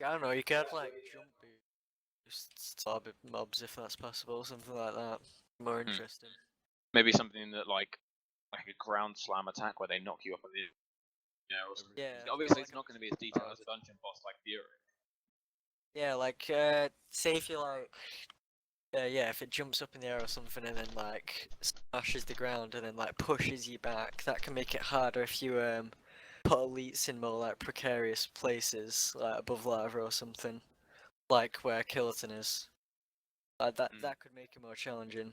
I don't know, you could like jump boosts to mobs if that's possible, something like that. More interesting. Maybe something that like a ground slam attack where they knock you up on the or something. Yeah. Obviously, like it's not going to be as detailed as a dungeon boss like Fury. Yeah, like say if you like, yeah, if it jumps up in the air or something and then like smashes the ground and then like pushes you back, that can make it harder if you put elites in more like precarious places, like above lava or something, like where Killaton is. Like that could make it more challenging.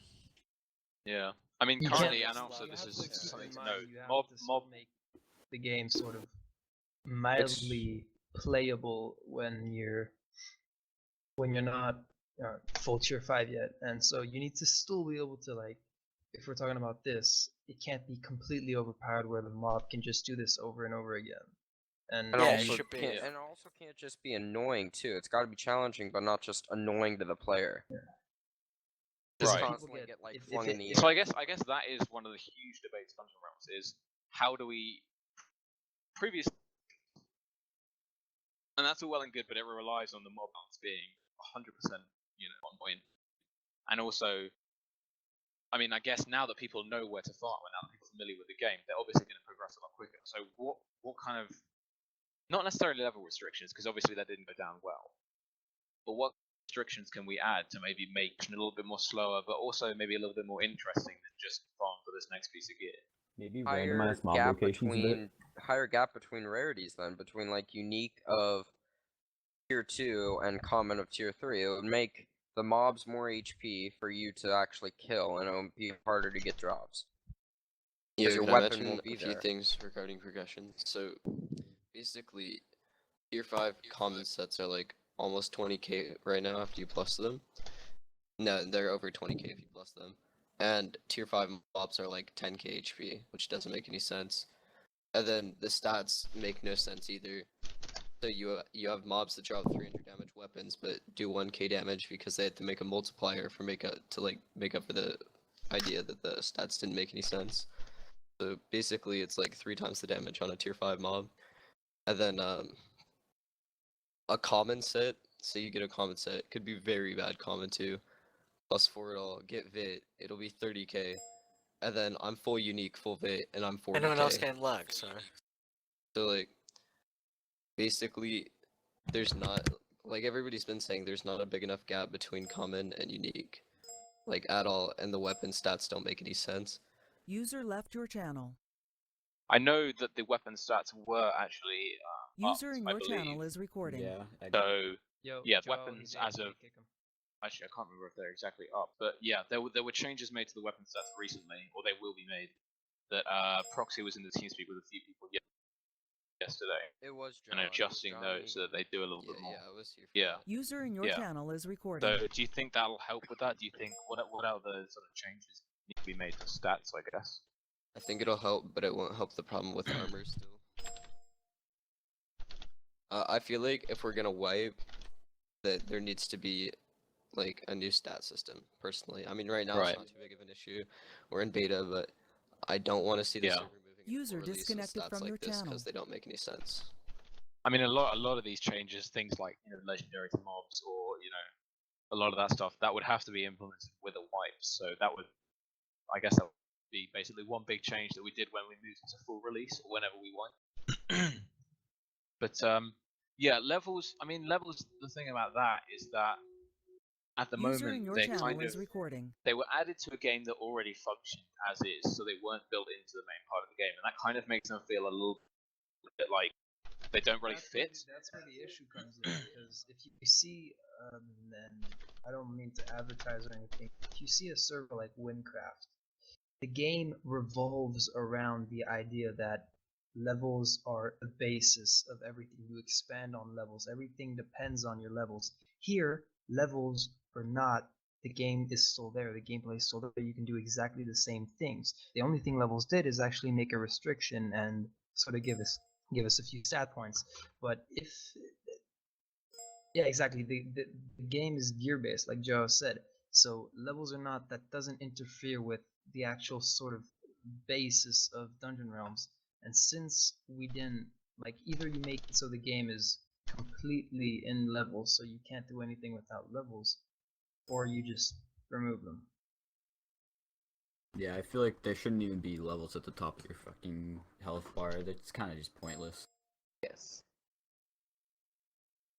Yeah, I mean You currently, can't and also just this love is it. something to mind note. you have Mob, to still make the game sort of mildly playable when you're not full tier 5 yet, and so you need to still be able to, like, if we're talking about this, it can't be completely overpowered where the mob can just do this over and over again. And Yeah, it also should be. can't, and also can't just be annoying too. It's got to be challenging, but not just annoying to the player. Yeah. Just Right. constantly get like flung in the air. So I guess that is one of the huge debates in Dungeon Realms is how do we previous, and that's all well and good, but it relies on the mob balance being 100% on point, and also, I mean, I guess now that people know where to farm and now that people are familiar with the game, they're obviously going to progress a lot quicker. So what kind of, not necessarily level restrictions, because obviously that didn't go down well, but what restrictions can we add to maybe make it a little bit more slower, but also maybe a little bit more interesting than just farm for this next piece of gear? Maybe randomize mob locations a bit. Higher gap between rarities then, between like unique of tier 2 and common of tier 3. It would make the mobs more HP for you to actually kill, and it would be harder to get drops. Yeah, your can I weapon mention will be a few there. things regarding progression? So, basically, tier 5 common sets are like almost 20k right now after you plus them. No, they're over 20k if you plus them. And tier 5 mobs are like 10k HP, which doesn't make any sense. And then the stats make no sense either. So you have mobs that drop 300 damage weapons, but do 1k damage because they had to make a multiplier for make up for the idea that the stats didn't make any sense. So basically, it's like 3 times the damage on a tier 5 mob. And then a common set, say you get a common set, could be very bad common too. Plus 4 it all, get Vit, it'll be 30k. And then I'm full unique, full Vit, and I'm 40k. Anyone else getting lag, sorry. So like, basically, there's not, like everybody's been saying, there's not a big enough gap between common and unique. Like at all, and the weapon stats don't make any sense. User left your channel. I know that the weapon stats were actually User upped, in your channel is recording. Yeah. So Yo, yeah, Joe, weapons as of actually I can't remember if they're exactly up, but yeah, there were changes made to the weapon stats recently, or they will be made. That Proxy was in the Teamspeak with a few people yesterday. It was and adjusting those so that they do a little bit more. Yeah, I was here for that. User in your channel is recording. So do you think that'll help with that? Do you think what other sort of changes need to be made to stats, I guess? I think it'll help, but it won't help the problem with armor still. I feel like if we're gonna wipe, that there needs to be like a new stat system, personally. I mean, right now it's not too big of an issue. We're in beta, but I don't want to see the server moving User disconnected from your channel because they don't make any sense. I mean, a lot of these changes, things like legendary to mobs, or a lot of that stuff, that would have to be implemented with a wipe. So that would, I guess, that would be basically one big change that we did when we moved into full release, or whenever we wipe. But yeah, levels. I mean, levels. The thing about that is that at the moment they kind of they were added to a game that already functioned as is, so they weren't built into the main part of the game, and that kind of makes them feel a little bit like they don't really fit. That's where the issue comes in, because if you see, and I don't mean to advertise or anything, if you see a server like Windcraft, the game revolves around the idea that levels are the basis of everything. You expand on levels. Everything depends on your levels. Here, levels are not. The game is still there. The gameplay is still there. You can do exactly the same things. The only thing levels did is actually make a restriction and sort of give us a few stat points. But if yeah, exactly, the game is gear based, like Joe said. So levels or not, that doesn't interfere with the actual sort of basis of Dungeon Realms. And since we didn't, like, either you make it so the game is completely in levels, so you can't do anything without levels, or you just remove them. Yeah, I feel like there shouldn't even be levels at the top of your fucking health bar. That's kind of just pointless. Yes.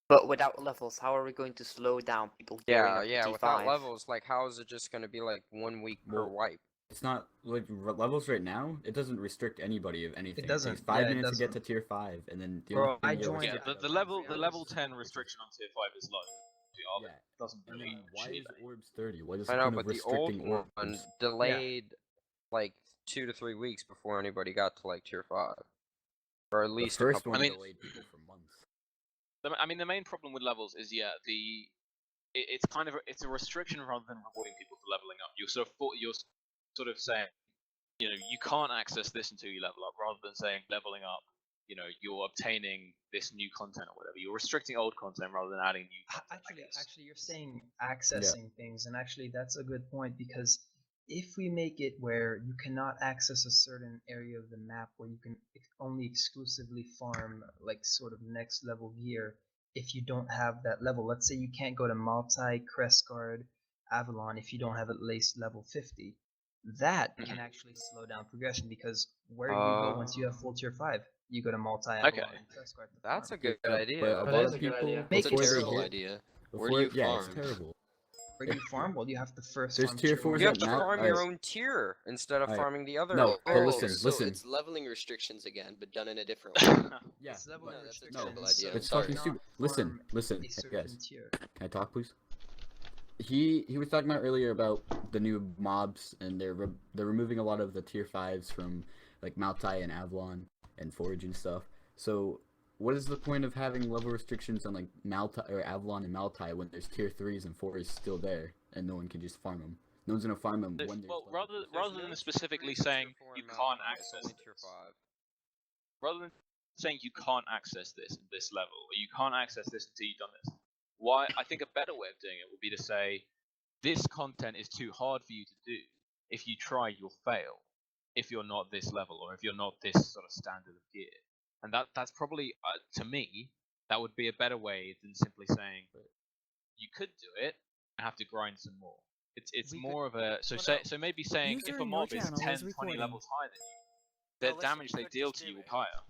But without levels, how are we going to slow down people gearing Yeah, up yeah. to Without T5? levels, like, how is it just gonna be like 1 week per Well, wipe? It's not like levels right now. It doesn't restrict anybody of anything. It doesn't, takes 5 yeah, it minutes to get to doesn't. tier 5, and then the Bro, only thing I you're joined- Yeah, restricted the level 10 restriction on tier 5 is low. Yeah. It doesn't And really then why achieve is anything. orbs 30? What is I the know, point but of the old restricting one orbs? delayed like 2 to 3 weeks before anybody got to like tier 5, or at The least a first couple. one I mean- delayed people for months. I mean, the main problem with levels is, yeah, it's kind of it's a restriction rather than rewarding people for leveling up. You're sort of saying, you know, you can't access this until you level up, rather than saying leveling up, you know, you're obtaining this new content or whatever. You're restricting old content rather than adding new content. Actually, you're saying accessing things, and actually that's a good point, because if we make it where you cannot access a certain area of the map where you can only exclusively farm like sort of next level gear, if you don't have that level, let's say you can't go to multi, crest guard, Avalon if you don't have at least level 50, that can actually slow down progression, because where do you go once you have full tier 5? You go to multi, Avalon, Okay. and crest guard to That's a farm. good But idea. a That lot is of a good people, idea. It's a before they terrible hit, idea. before, Where do you yeah, it's farm? terrible. Where do you farm? Well, you have to first There's farm tier tier 4s one. You have right to now. farm your own tier instead of Alright. farming the other. No, but Oh, listen, so listen. it's leveling restrictions again, but done in a different way. Yeah, It's level but No, that's a restrictions, terrible so idea. you it's Sorry. fucking cannot stupid. Listen, farm listen, a certain guys. tier. Can I talk, please? He was talking about earlier about the new mobs, and they're removing a lot of the tier 5s from like Maltai and Avalon and Forge and stuff. So what is the point of having level restrictions on like Maltai or Avalon and Maltai when there's tier 3s and 4s still there and no one can just farm them? No one's gonna farm them when there's Well, level rather than specifically saying you can't access only this, tier 5. rather than saying you can't access this level, or you can't access this until you've done this, why I think a better way of doing it would be to say this content is too hard for you to do. If you try, you'll fail. If you're not this level, or if you're not this sort of standard of gear, and that's probably to me that would be a better way than simply saying you could do it and have to grind some more. It's We more of a so Well, say no. so maybe saying User if a in your mob is channel 10, is 20 recording. levels higher than you, No, the listen, damage you they could deal just to you do will it. be higher.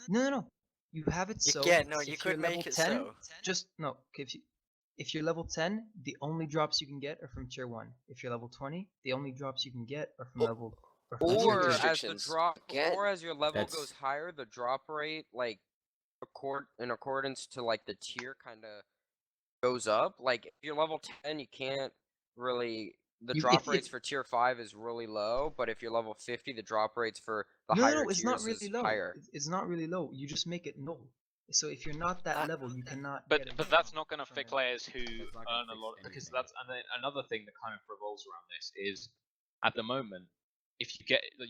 No. You have it so. Yeah, no, you if you're could level make it 10, so. just no. If you're level 10, the only drops you can get are from tier 1. If you're level 20, the only drops you can get are from level. Or from That's tier like Or 2. as the restrictions. drop, Again. or as your level That's- goes higher, the drop rate like in accordance to like the tier kind of goes up. Like if you're level 10, you can't really. The You- drop if- rates for tier 5 is really low, but if you're level 50, the drop rates for the No, higher it's tiers not really is low. higher. It's not really low. You just make it null. So if you're not that Ah. level, you cannot. But get but anything that's not going to from fit it. players who That's not gonna earn a fix lot because anything. that's and then another thing that kind of revolves around this is at the moment if you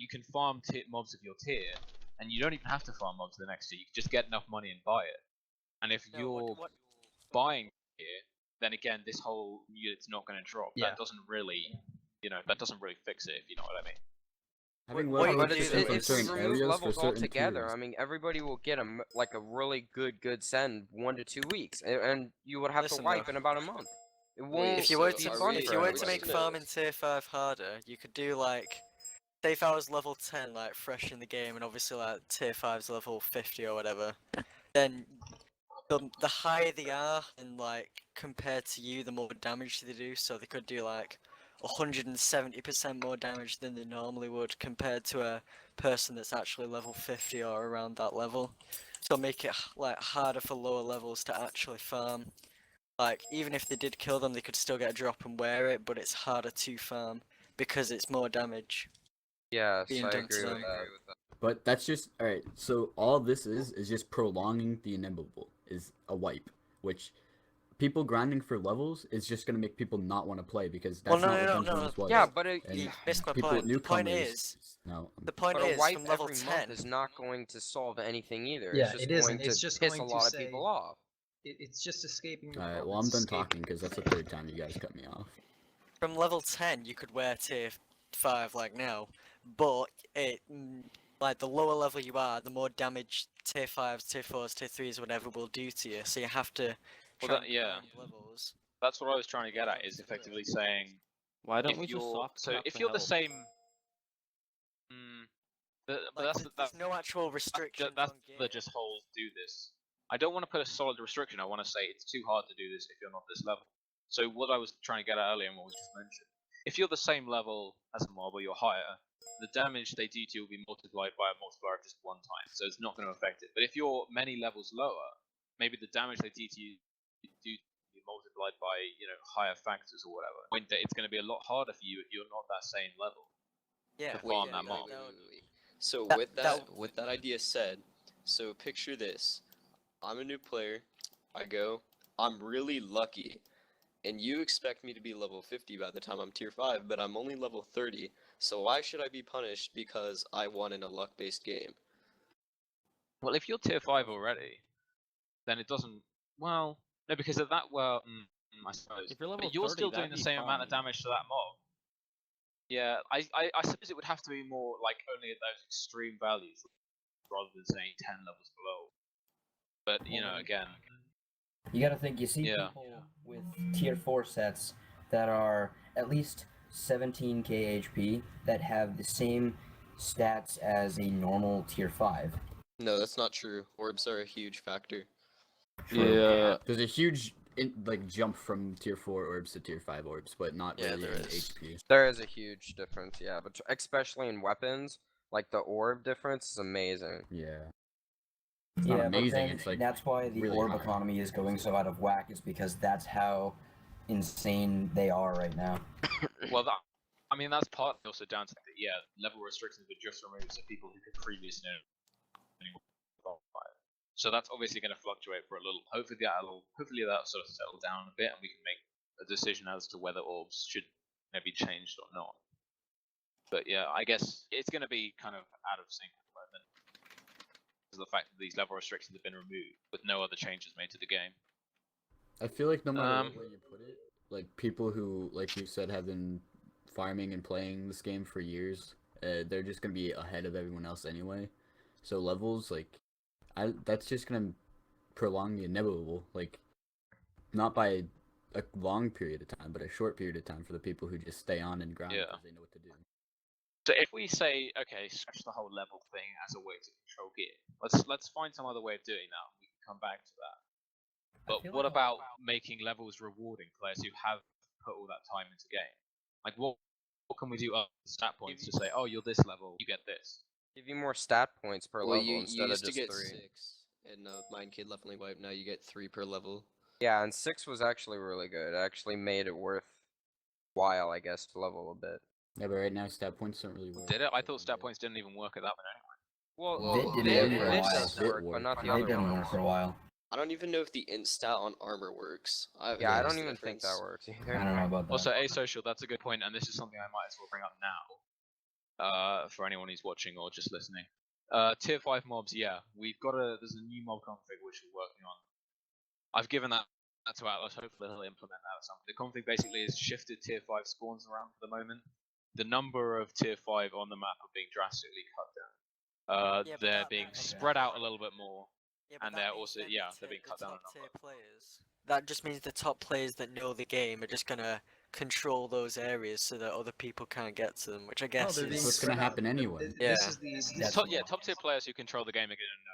can farm mobs of your tier and you don't even have to farm mobs of the next tier. You can just get enough money and buy it. And if No, you're what buying here, then again this whole unit's not going to drop. Yeah. That doesn't really fix it. If you know what I mean. Having what level you But do if, though restrictions on is- if we certain remove areas for levels certain altogether, tiers. I mean, everybody will get like a really good send 1 to 2 weeks, and you would have Listen, to wipe though. in about a month. It won't Wait, If you were So to are fun we- if for you were are to we everybody. make gonna- farming tier 5 harder, you could do like say if I was level 10 like fresh in the game and obviously like tier 5's level 50 or whatever, then the higher they are and like compared to you the more damage they do, so they could do like 170% more damage than they normally would compared to a person that's actually level 50 or around that level. So make it like harder for lower levels to actually farm. Like even if they did kill them, they could still get a drop and wear it, but it's harder to farm because it's more damage. Yes, being I done to agree with them. that. But that's just alright. So all this is just prolonging the inevitable. Is a wipe, which people grinding for levels is just gonna make people not want to play because that's Well, no, not no, what no, Dungeons was. Yeah, but And you missed my people, point. The point newcomers, is, no. the point But a is wipe from level every 10. month is not going to solve anything either. Yeah, it's just it going isn't. to It's just piss a going to lot of say- people off. It's just escaping the Alright, problem. well I'm It's done escaping- talking because that's the third time you guys cut me off. From level 10, you could wear tier 5 like now, but like the lower level you are, the more damage tier 5s, tier 4s, tier 3s, whatever will do to you. So you have to Well, try that, and yeah, climb levels. that's what I was trying to get at. Is effectively saying Why don't if we just you're soft so cap if the you're the health? same. But Like that's there's no actual restrictions that's on the game. just whole do this. I don't want to put a solid restriction. I want to say it's too hard to do this if you're not this level. So what I was trying to get at earlier and what was just mentioned, if you're the same level as a mob or you're higher, the damage they do to you will be multiplied by a multiplier of just one time, so it's not going to affect it. But if you're many levels lower, maybe the damage they do to you do be multiplied by higher factors or whatever. It's going to be a lot harder for you if you're not that same level. Yeah, farm yeah, that mob. Wait. So That- with that idea said, so picture this. I'm a new player. I go. I'm really lucky. And you expect me to be level 50 by the time I'm tier 5, but I'm only level 30. So why should I be punished because I won in a luck-based game? Well, if you're tier 5 already, then it doesn't. Well, no, because of that. Well, I suppose. If you're level But you're 30, still doing that'd the be same amount of fine. damage to that mob. Yeah, I suppose it would have to be more like only at those extreme values, rather than saying 10 levels below. But again, You gotta think, you see Yeah. people with tier 4 sets that are at least 17k HP that have the same stats as a normal tier 5. No, that's not true. Orbs are a huge factor. True. Yeah. There's a huge jump from tier 4 orbs to tier 5 orbs, but not Yeah, really there in is. HP. There is a huge difference, yeah, but especially in weapons, like the orb difference is amazing. Yeah. It's Yeah, not but amazing, then it's like that's why the really orb high. economy is going so out of whack, is because that's how insane they are right now. well, that's partly also down to that. Yeah, level restrictions were just removed, so people who could previously qualify. So that's obviously going to fluctuate for a little. Hopefully that sort of settle down a bit, and we can make a decision as to whether orbs should maybe changed or not. But yeah, I guess it's going to be kind of out of sync at the moment because of the fact that these level restrictions have been removed with no other changes made to the game. I feel like no matter what way you put it, like people who, like you said, have been farming and playing this game for years, they're just gonna be ahead of everyone else anyway. So levels, like, that's just gonna prolong the inevitable, like, not by a long period of time, but a short period of time for the people who just stay on and grind because they know what to do. So if we say, okay, scratch the whole level thing as a way to control gear, let's find some other way of doing that. We can come back to that. But what about making levels rewarding players who have put all that time into game? Like what can we do up to stat points to say, oh, you're this level, you get this? Give you more stat points per Well, level you instead of used to just get 3. 6 in Mind Kid Left Lane Wipe. Now you get 3 per level. Yeah, and 6 was actually really good. It actually made it worthwhile, I guess, to level a bit. Yeah, but right now stat points don't really work. Did it? I thought stat points didn't even work at that one anyway. Well, Vit Vit didn't work for a while. does Vit work, but worked. not the They other didn't ones. work for a while. I don't even know if the int stat on armor works. Yeah, I what's don't the even think that difference? works I either. don't know about that. Also, asocial, that's a good point, and this is something I might as well bring up now. For anyone who's watching or just listening. Tier 5 mobs, yeah. There's a new mob config which we're working on. I've given that to Atlas, hopefully he'll implement that or something. The config basically is shifted tier 5 spawns around for the moment. The number of tier 5 on the map are being drastically cut down. Yeah, but They're that- being okay. spread out a little bit more. Yeah, but And that they're means also, then yeah, the they're being cut down a top tier number. players. That just means the top players that know the game are just gonna control those areas so that other people can't get to them, which I guess they're being is what's gonna spread out. happen anyway. This Yeah. is the Top tier players who control the game are going to know.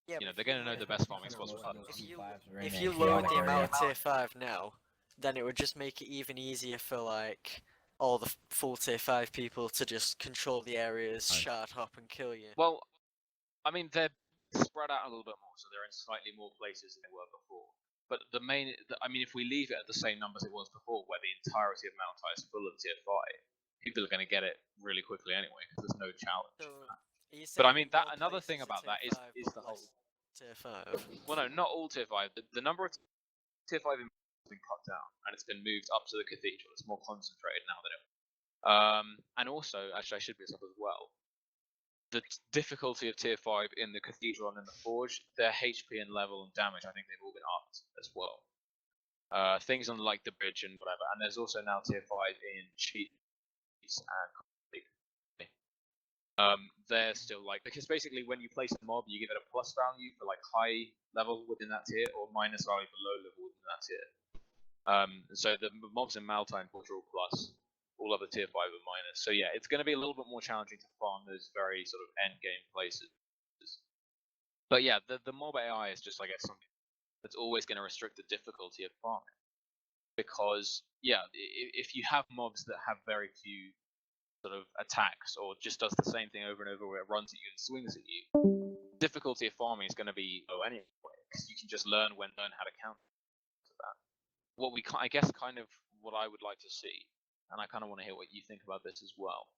yeah, You know, but they're going to know the best farming spots for others. if you load the amount of tier 5 now, then it would just make it even easier for like all the full tier 5 people to just control the areas, Right. shard hop and kill you. Well, I mean, they're spread out a little bit more, so they're in slightly more places than they were before. But if we leave it at the same numbers it was before, where the entirety of Maltai is full of tier 5, people are going to get it really quickly anyway, because there's no challenge. So, are you But I saying mean, more another places thing are about tier that is 5, is but the whole. less tier 5. Well, no, not all tier 5. The number of tier 5 has been cut down, and it's been moved up to the cathedral. It's more concentrated now than it. And also, actually, I should be up as well. The difficulty of tier 5 in the cathedral and in the forge, their HP and level and damage, I think they've all been upped as well. Things on like the bridge and whatever, and there's also now tier 5 in cheats and conflict. they're still like, because basically when you place a mob, you give it a plus value for like high level within that tier, or minus value for low level within that tier. So the mobs in Maltai and Portal are plus, all other tier 5 are minus. So yeah, it's going to be a little bit more challenging to farm those very sort of end game places. But yeah, the mob AI is just, I guess, something that's always going to restrict the difficulty of farming. Because yeah, if you have mobs that have very few sort of attacks, or just does the same thing over and over where it runs at you and swings at you, difficulty of farming is going to be low anyway, because you can just learn how to counter that. What we, I guess, kind of what I would like to see, and I kind of want to hear what you think about this as well,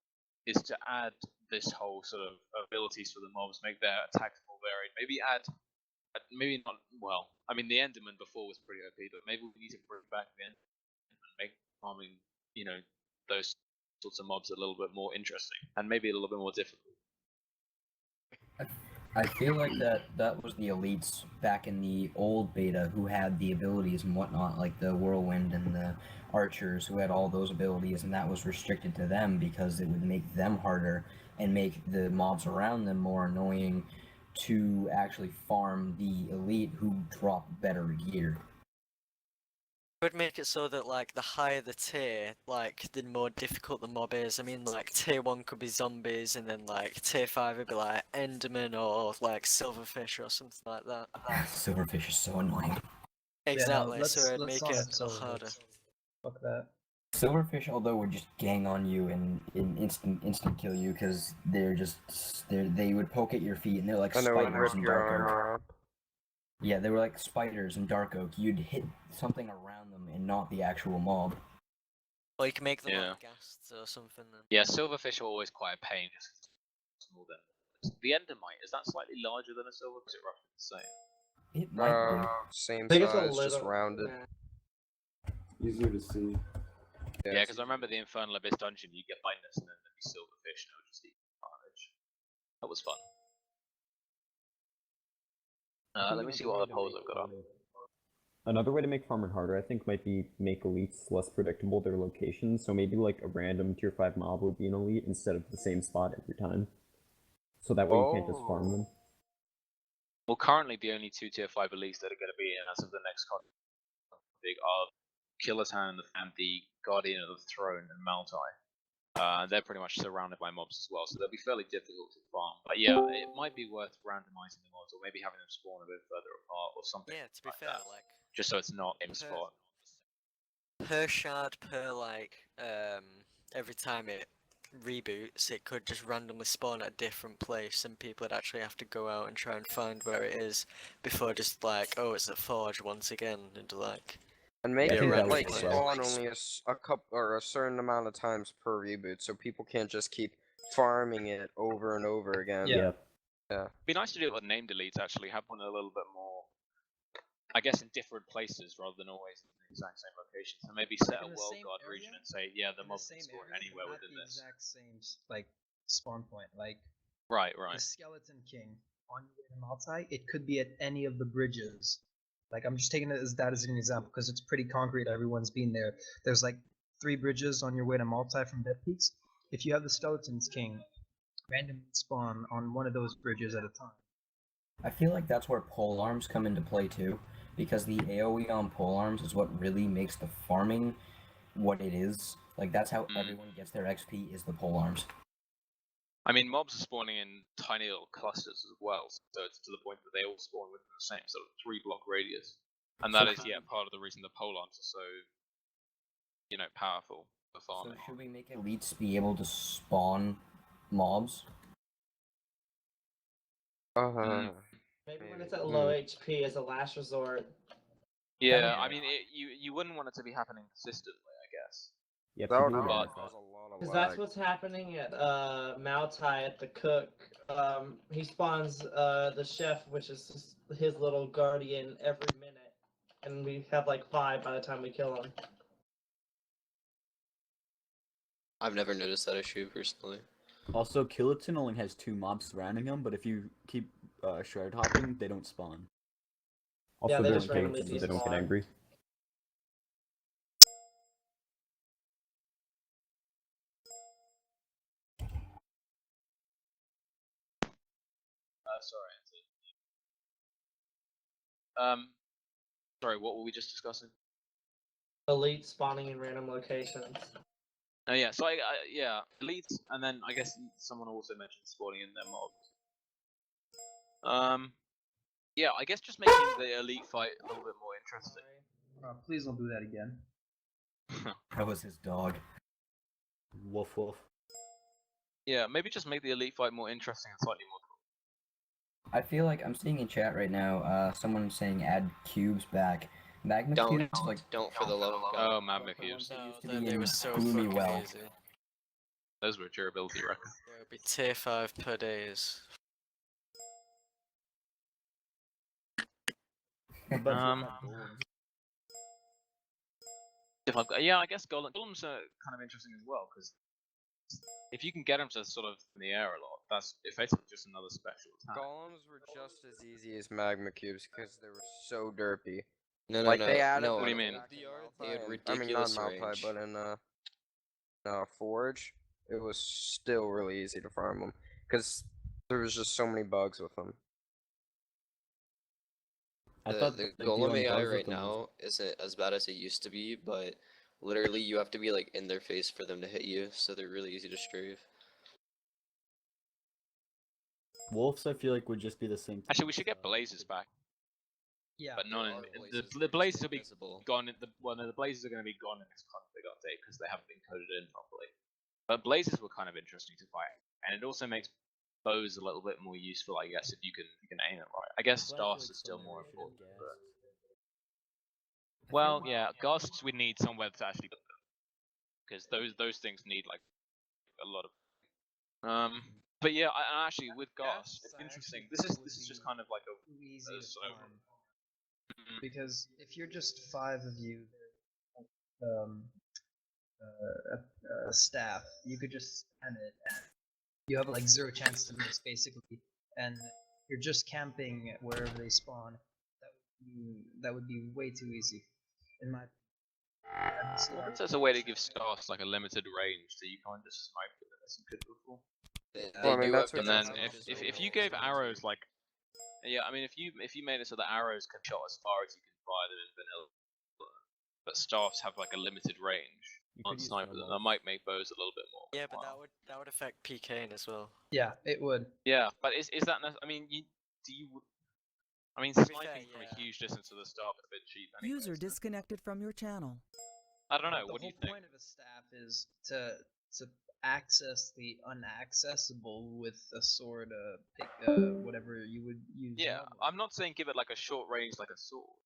is to add this whole sort of abilities for the mobs, make their attacks more varied, maybe add, maybe not, well, I mean the Enderman before was pretty OP, but maybe we need to bring back the Enderman and make farming, you know, those sorts of mobs a little bit more interesting, and maybe a little bit more difficult. I feel like that was the elites back in the old beta who had the abilities and whatnot, like the whirlwind and the archers who had all those abilities, and that was restricted to them because it would make them harder and make the mobs around them more annoying to actually farm the elite who drop better gear. Would make it so that like the higher the tier, like the more difficult the mob is. I mean, like tier 1 could be zombies, and then like tier 5 would be like Enderman or like Silverfish or something like that. Silverfish is so annoying. Exactly, Yeah, no, so it'd let's make not it have Silverfish. harder. Fuck that. Silverfish, although, would just gang on you and instant kill you because they would poke at your feet and they're like And it would spiders rip in your Dark Oak. armor up. Yeah, they were like spiders in Dark Oak. You'd hit something around them and not the actual mob. Or you can make them Yeah. like ghasts or something then. Yeah, silverfish are always quite a pain. Small than the Endermite, is that slightly larger than a silver? Is it roughly the same? It might be. Same I think it's a size, just little rounded. easier to see. Yeah, because I remember the Infernal Abyss dungeon, you get blindness and then there'd be silverfish and it would just eat carnage. That was fun. Let me see what other polls I've got up. Another way to make farming harder, I think, might be make elites less predictable their locations. So maybe like a random tier 5 mob would be an elite instead of the same spot every time. So that way you can't just farm them. Well, currently the only 2 tier 5 elites that are going to be in as of the next config are Killertown and the Guardian of the Throne and Maltai. They're pretty much surrounded by mobs as well, so they'll be fairly difficult to farm. But yeah, it might be worth randomizing the mobs, or maybe having them spawn a bit further apart, or something. Yeah, to be like fair, that, like just so it's not in a spot. per shard per like every time it reboots, it could just randomly spawn at a different place, and people would actually have to go out and try and find where it is before just like, oh, it's a forge once again, and like. And make Yeah, it right. like Yeah. spawn only a couple or a certain amount of times per reboot, so people can't just keep farming it over and over again. Yeah. Yeah. It'd be nice to do it with named elites, actually, have one a little bit more, I guess, in different places rather than always in the exact same location. So maybe set a in the world same guard area? region and say, yeah, the In mob same can spawn area, anywhere but not within the this. exact same like spawn point. Like Right. the Skeleton King on your way to Maltai, it could be at any of the bridges. Like I'm just taking it as that as an example because it's pretty concrete. Everyone's been there. There's like 3 bridges on your way to Maltai from Death Peaks. If you have the Skeleton's King, randomly spawn on one of those bridges at a time. I feel like that's where pole arms come into play too, because the AoE on pole arms is what really makes the farming what it is. Like that's how everyone gets their XP is the pole arms. I mean, mobs are spawning in tiny little clusters as well, so it's to the point that they all spawn within the same sort of 3-block radius. And that is, part of the reason the pole arms are so, powerful for farming. So should we make elites be able to spawn mobs? Maybe when it's at low HP as a last resort. Yeah, I mean, you wouldn't want it to be happening consistently, I guess. Yeah, That would people cause would a lot of Because lag. that's what's happening at Maltai at the cook. He spawns the chef, which is his little guardian, every minute, and we have like 5 by the time we kill him. I've never noticed that issue personally. Also, Killerton only has 2 mobs surrounding him, but if you keep shard hopping, they don't spawn. Also, Yeah, they they're just randomly engaged, so they don't get despawn. angry. sorry. Sorry, what were we just discussing? Elite spawning in random locations. Oh yeah, so yeah, elites, and then I guess someone also mentioned spawning in their mobs. Yeah, I guess just making the elite fight a little bit more interesting. Please don't do that again. That was his dog. Woof woof. Yeah, maybe just make the elite fight more interesting and slightly more. I feel like I'm seeing in chat right now, someone saying add cubes back. Magma cubes, like Don't for the love of God. Oh, Magma the cubes. ones that No, used to they, be they in were so Gloomy fucking Well. easy. Those were durability records. It would be tier 5 per days. Yeah, I guess golems are kind of interesting as well because if you can get them to sort of in the air a lot, that's effectively just another special attack. Golems were just as easy as magma cubes because they were so derpy. No, Like they added. no. What do you them mean? back in They had Malphite, I mean not ridiculous Malphite, range. but in Forge, it was still really easy to farm them because there was just so many bugs with them. The Golem AI right now isn't as bad as it used to be, but literally you have to be like in their face for them to hit you, so they're really easy to strafe. Wolves, I feel like, would just be the same thing. Actually, we should get blazes back. Yeah. But none. Blazes, The they're blazes just will be invisible. gone. The blazes are going to be gone in this config update because they haven't been coded in properly. But blazes were kind of interesting to fight, and it also makes bows a little bit more useful, I guess, if you can aim it right. I guess staffs is still more important. But... Well, yeah, ghasts we need somewhere to actually put them because those things need like a lot of. But yeah, I actually with ghasts, it's interesting. This is just kind of like a easy to sort of. farm. Because if you're just 5 of you, a staff, you could just spam it, and you have like 0 chance to miss basically, and you're just camping wherever they spawn. That would be way too easy, in my. What if there's a way to give staffs like a limited range so you can't just snipe them as you could before? Well, I mean, that's And what then if you gave arrows like, yeah, I mean if you made it so that arrows can shot as far as you can fire them in vanilla, but staffs have like a limited range on sniper them, that might make bows a little bit more. Yeah, but that would affect PKing as well. Yeah, it would. Yeah, but is that? I mean, I mean, be sniping fair, from yeah. a huge distance to the staff is a bit cheap. Anyway, User disconnected from your channel. I don't know. The What do you whole think? point of a staff is to access the unaccessible with a sword, pick, whatever you would use. Yeah, normally. I'm not saying give it like a short range like a sword,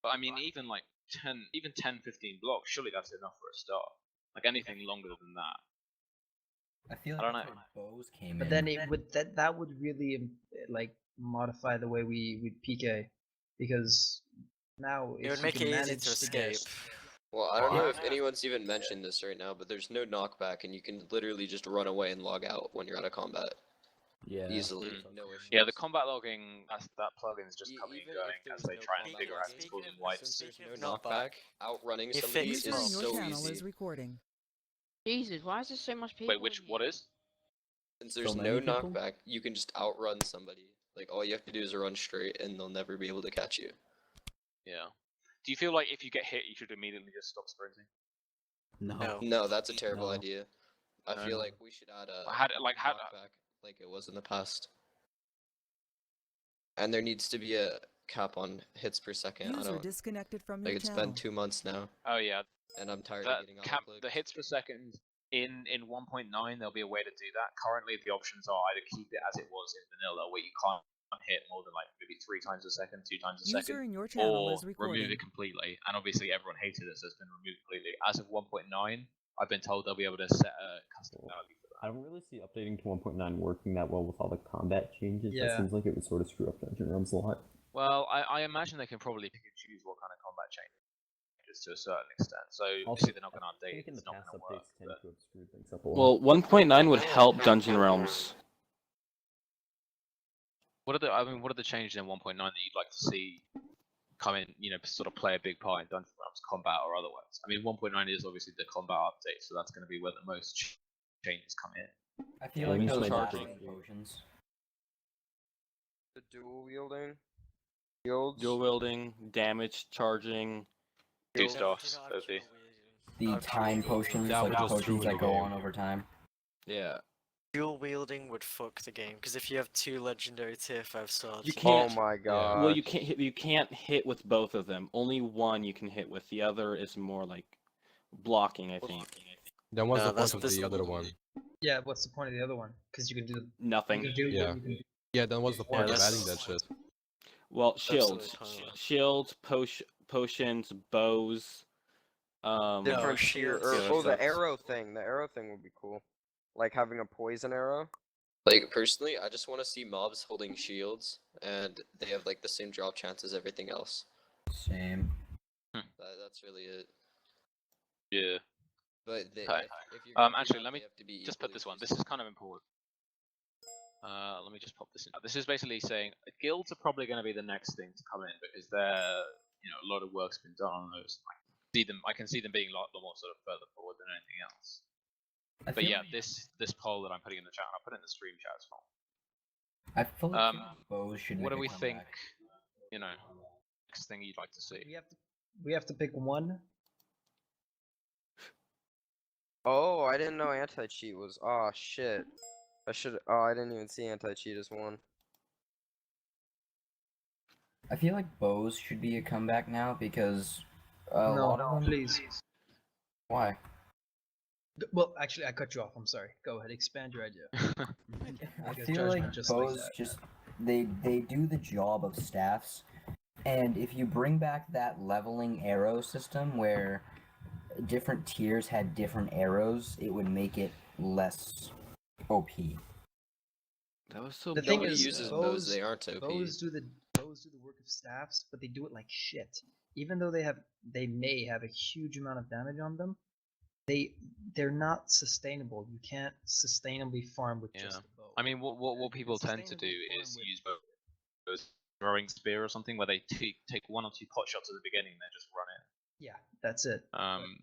but I mean even like 10, 15 blocks. Surely that's enough for a start. Like anything longer than that. I feel I like don't that's know. where bows came But in. then it would that would really like modify the way we PK, because now It if would you make can it easy manage to escape. Well, I don't know if Yeah. anyone's even mentioned this right now, but there's no knockback, and you can literally just run away and log out when you're out of combat. Yeah. Easily, no issues. Yeah, the combat logging, that plugin is just coming Even and going if there as was they no try and combat figure out logging, its Speaking causing of- wipes. since there's no Speaking of knockback, knockback, outrunning it somebody fixed is User in your so channel easy. is recording. Jesus, why is there so much people? Wait, which in what here? is? Since there's So no many people? knockback, you can just outrun somebody. Like all you have to do is run straight, and they'll never be able to catch you. Yeah. Do you feel like if you get hit, you should immediately just stop sprinting? No. No, that's a terrible No. idea. I No, feel no. like we should add a knockback like it was in the past. And there needs to be a cap on hits per second. I User don't disconnected from like. your It's channel. been 2 months now, Oh yeah, and I'm tired that of getting cap, autoclicked. the hits per second in 1.9, there'll be a way to do that. Currently, the options are either keep it as it was in vanilla, where you can't hit more than like maybe 3 times a second, 2 times a User second, in your channel or is recording. remove it completely. And obviously, everyone hated it, so it's been removed completely. As of 1.9, I've been told they'll be able to set a custom value for that. I don't really see updating to 1.9 working that well with all the combat changes. Yeah. That seems like it would sort of screw up Dungeon Realms a lot. Well, I imagine they can probably pick and choose what kind of combat changes to a certain extent. So Also, obviously they're not going to I update think it. in the It's not past going to updates work. tend But... to have screwed things up a lot. Well, 1.9 would help Dungeon Realms. What are the changes in 1.9 that you'd like to see come in, sort of play a big part in Dungeon Realms combat or otherwise? I mean, 1.9 is obviously the combat update, so that's going to be where the most changes come in. I feel Yeah, like you those might charging update. potions. The dual wielding shields. Dual wielding, damage charging. Two Shields. stuffs. OP. The time potions, That like would just potions ruin that the go game. on over time. Yeah. Dual wielding would fuck the game because if you have two legendary tier 5 swords, You Oh can't. my god. Well, you can't hit. You can't hit with both of them. Only one you can hit with. The other is more like blocking, I think. Then what's the that's point of this- the other one? Yeah, what's the point of the other one? Because you can do Nothing. You can do, Yeah. you can, Yeah, then what's the point of that's- adding that shit? Well, absolutely shields, pointless. shields, potions, bows. Different tier. shields. Or, Yeah, oh, the that's- arrow thing. The arrow thing would be cool. Like having a poison arrow. Like personally, I just want to see mobs holding shields, and they have like the same drop chance as everything else. Same. That's really it. Yeah. But they, Okay. if you're gonna do Actually, that, let me they have to be just put equally this one. useful. This is kind of important. Let me just pop this in. This is basically saying guilds are probably going to be the next thing to come in because they're, a lot of work's been done on those. I can see them being a lot more sort of further forward than anything else. I But feel yeah, like- this poll that I'm putting in the chat, I'll put it in the stream chat as well. I feel like bows should What make do a we think? comeback. Next thing you'd like to see. we have to pick one. Oh, I didn't know anti-cheat was. Oh shit. I didn't even see anti-cheat as one. I feel like bows should be a comeback now because a No, lot of them. please. Why? Well, actually, I cut you off. I'm sorry. Go ahead, expand your idea. I Make a feel judgment like just like bows that. just they do the job of staffs, and if you bring back that leveling arrow system where different tiers had different arrows, it would make it less OP. That was so. The thing Nobody is, uses bows, they aren't OP. Bows do the work of staffs, but they do it like shit. Even though they may have a huge amount of damage on them, they're not sustainable. You can't sustainably farm with just a bow. I mean, what people tend to do is use bows, throwing spear or something, where they take one or two pot shots at the beginning and then just run in. Yeah, that's it.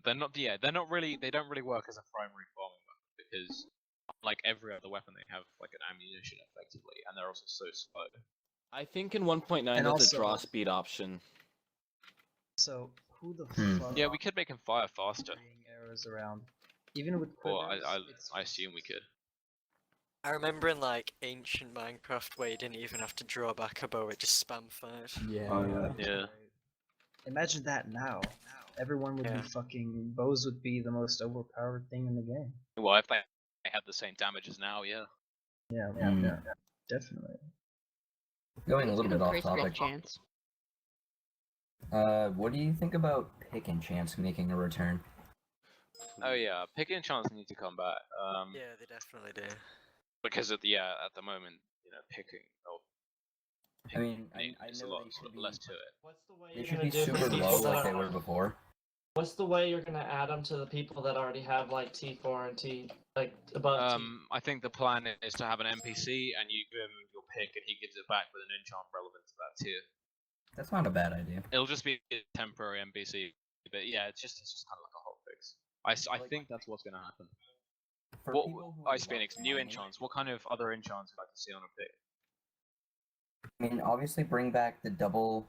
They're not really. They don't really work as a primary farming weapon because, like every other weapon, they have like an ammunition effectively, and they're also so slow. I think in 1.9 And there's also- a draw speed option. So who the fuck? Yeah, we could make him fire faster. spraying arrows around, even with Or quivers. I assume we could. I remember in like ancient Minecraft where you didn't even have to draw back a bow, it just spam fired. Yeah. Yeah. Imagine that now. Everyone would Yeah. be fucking. Bows would be the most overpowered thing in the game. Well, if they had the same damage as now, yeah. Yeah, Mm. yeah, definitely. Going a Let's little get bit off crazy topic. chance. What do you think about pick and chance making a return? Oh yeah, pick and chance need to come back. Yeah, they definitely do. Because at the moment, picking. I mean, I There's a know lot they sort should of be. less to it. What's the way They you're should gonna be do for super people low that like they are- were before. What's the way you're gonna add them to the people that already have like T4 and T like above T? I think the plan is to have an NPC and you give him your pick and he gives it back with an enchant relevant to that tier. That's not a bad idea. It'll just be a temporary NPC, but yeah, it's just kind of like a hotfix. I think that's what's gonna happen. For What people who Ice love Phoenix, new mining- enchants? What kind of other enchants would you like to see on a pick? I mean, obviously bring back the double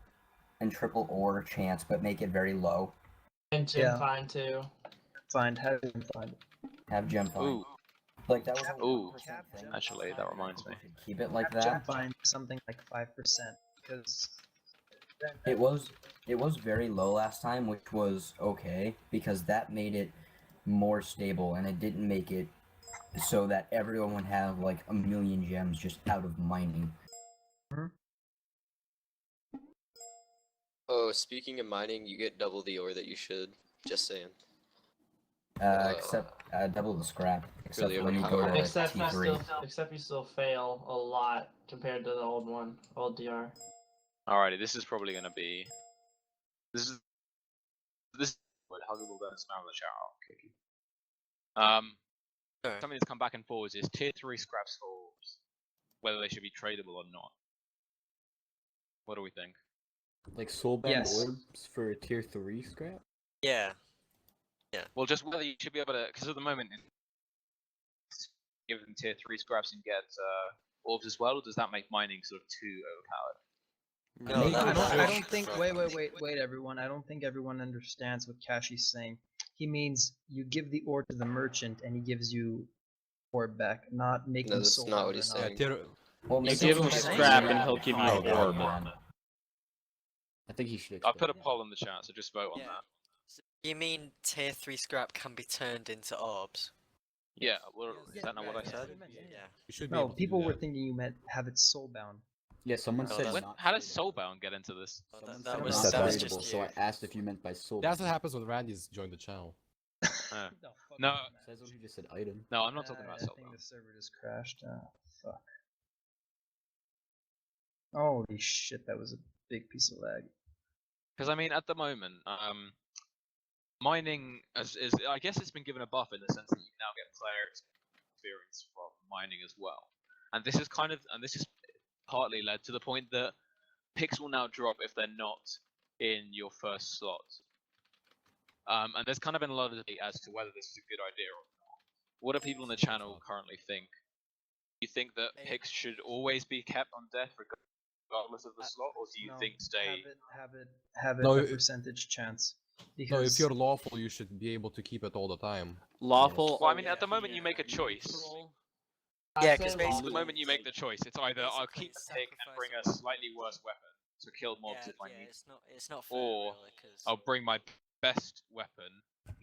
and triple ore chance, but make it very low. And Jim Yeah. Fine too. Have him find. Have gem find. Ooh, Like that was a Ooh, 1% thing. actually, that reminds me. Keep it like Have Gem that. find something like 5% because It was very low last time, which was okay because that made it more stable and it didn't make it so that everyone would have like a million gems just out of mining. Oh, speaking of mining, you get double the ore that you should. Just saying. Except double the scrap. Except Really when you go overpowered. to Except you T3. still fail a lot compared to the old one, old DR. Alrighty, this is probably gonna be. This is. What Huggable don't spam in the chat. I'll kick you. Alright. Something that's come back and forwards is tier 3 scraps for orbs, whether they should be tradable or not. What do we think? Like soulbound Yes. orbs for tier 3 scrap? Yeah. Well, just whether you should be able to, because at the moment, give them tier 3 scraps and get orbs as well, or does that make mining sort of too overpowered? No, Maybe, that I was don't think. Wait, everyone. I don't think everyone understands what Kashi's saying. He means you give the ore to the merchant, and he gives you ore back, not making No, that's soul not what or he's not. saying. Well, You make give it him so that scrap you and have he'll give you high an value, orb. man. I think he should I explain. put a poll in the chat, so just vote on Yeah. that. So you mean tier 3 scrap can be turned into orbs? Yeah, well, Yeah, is that not what I right, said? yeah. You should be No, able to people do were that. thinking you meant have it soulbound. Yeah, someone Oh, said that's- not. How does Soulbound get into this? Well, Someone that said was not that was tradable, just so you. I asked if you meant by soul. That's what happens when Randy's joined the channel. Oh. The fuck No, is that? Says what he just said item. no, I'm not talking about I think Soulbound. the server just crashed. Fuck. Holy shit, that was a big piece of lag. Because I mean, at the moment, mining is I guess it's been given a buff in the sense that you now get player experience from mining as well, and this is partly led to the point that picks will now drop if they're not in your first slot. And there's kind of been a lot of debate as to whether this is a good idea or not. What do people on the channel currently think? Do you think that picks should always be kept on death regardless of the slot, or do you No, think stay? Have it No, a it- percentage chance. No, Because if you're lawful, you should be able to keep it all the time. Lawful. Well, I mean, at the moment you make a choice. Yeah, I'd because say At basically the moment you make the choice. It's either I'll basically keep the it's pick and bring a sacrifice slightly worse weapon to kill mobs if I need, it's not fair, or really, 'cause- I'll bring my best weapon and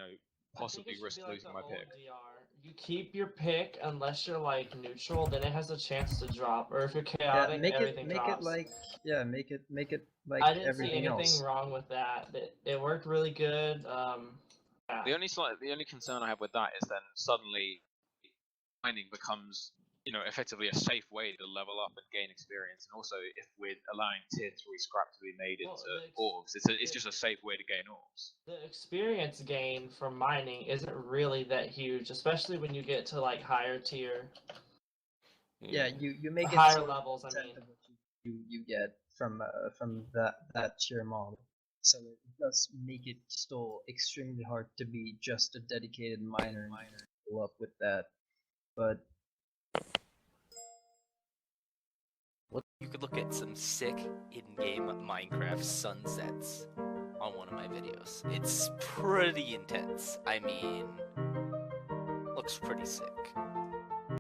I think possibly it should risk be like losing the my old pick. DR. You keep your pick unless you're like neutral, then it has a chance to drop. Or if you're yeah, chaotic, make everything it drops. like make it like I didn't see everything anything else. wrong with that. It worked really good. Yeah. The only concern I have with that is then suddenly mining becomes effectively a safe way to level up and gain experience, and also if we're allowing tier 3 scrap to be made Well, into the orbs, it's just a safe way to gain orbs. The experience gain from mining isn't really that huge, especially when you get to like higher tier, Yeah, you make it higher sort of levels. I 10% mean, of what you get from that tier mob. So it does make it still extremely hard to be just a dedicated miner and pull up with that. But You could look at some sick in-game Minecraft sunsets on one of my videos. It's pretty intense. I mean, looks pretty sick.